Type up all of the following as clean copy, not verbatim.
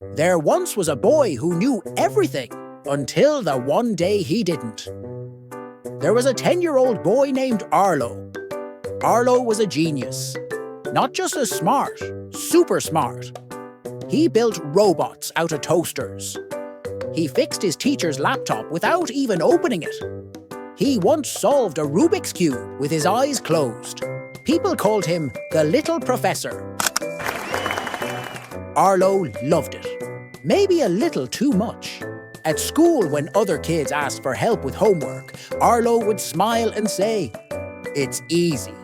There once was a boy who knew everything until the one day he didn't. There was a 10-year-old boy named Arlo. Arlo was a genius. Not just as smart, super smart. He built robots out of toasters. He fixed his teacher's laptop without even opening it. He once solved a Rubik's Cube with his eyes closed. People called him the Little Professor. Arlo loved it. Maybe a little too much. At school, when other kids asked for help with homework, Arlo would smile and say, "It's easy.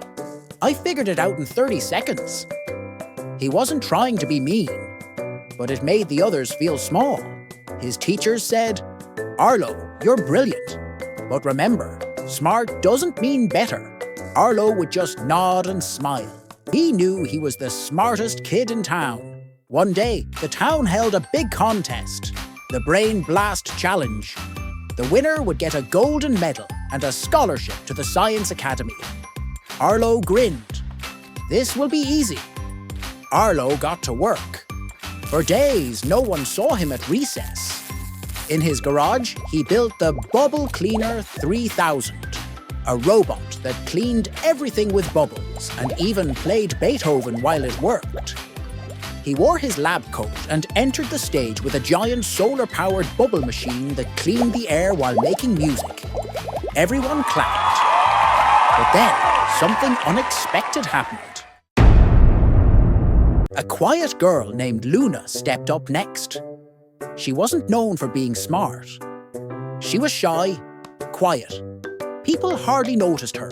I figured it out in 30 seconds." He wasn't trying to be mean, but it made the others feel small. His teachers said, "Arlo, you're brilliant. But remember, smart doesn't mean better." Arlo would just nod and smile. He knew he was the smartest kid in town. One day, the town held a big contest, the Brain Blast Challenge. The winner would get a golden medal and a scholarship to the Science Academy. Arlo grinned. This will be easy. Arlo got to work. For days, no one saw him at recess. In his garage, he built the Bubble Cleaner 3000, a robot that cleaned everything with bubbles and even played Beethoven while it worked. He wore his lab coat and entered the stage with a giant solar-powered bubble machine that cleaned the air while making music. Everyone clapped. But then, something unexpected happened. A quiet girl named Luna stepped up next. She wasn't known for being smart. She was shy, quiet. People hardly noticed her.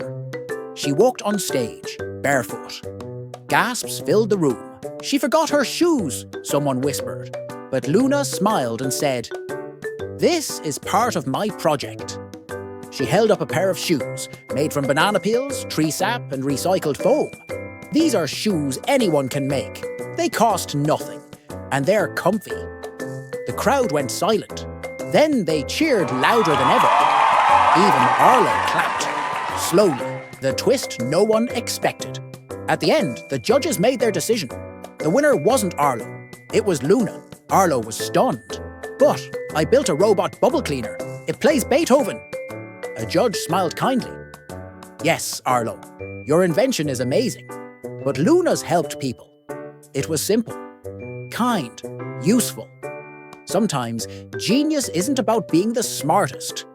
She walked on stage, barefoot. Gasps filled the room. She forgot her shoes, someone whispered. But Luna smiled and said, "This is part of my project." She held up a pair of shoes, made from banana peels, tree sap, and recycled foam. These are shoes anyone can make. They cost nothing, and they're comfy. The crowd went silent. Then they cheered louder than ever. Even Arlo clapped. Slowly, the twist no one expected. At the end, the judges made their decision. The winner wasn't Arlo. It was Luna. Arlo was stunned. "But I built a robot bubble cleaner. It plays Beethoven." A judge smiled kindly. "Yes, Arlo, your invention is amazing. But Luna's helped people. It was simple, kind, useful. Sometimes, genius isn't about being the smartest.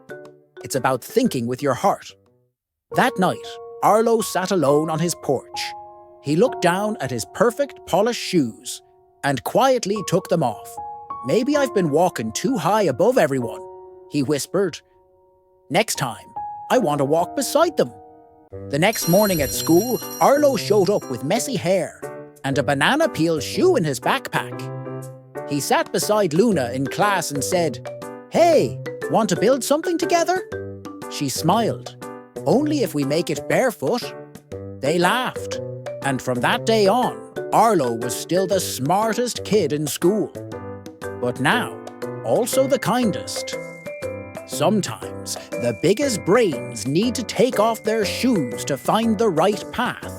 It's about thinking with your heart." That night, Arlo sat alone on his porch. He looked down at his perfect polished shoes and quietly took them off. "Maybe I've been walking too high above everyone," he whispered. "Next time, I want to walk beside them." The next morning at school, Arlo showed up with messy hair and a banana peel shoe in his backpack. He sat beside Luna in class and said, "Hey, want to build something together?" She smiled. "Only if we make it barefoot." They laughed. And from that day on, Arlo was still the smartest kid in school. But now, also the kindest. Sometimes, the biggest brains need to take off their shoes to find the right path.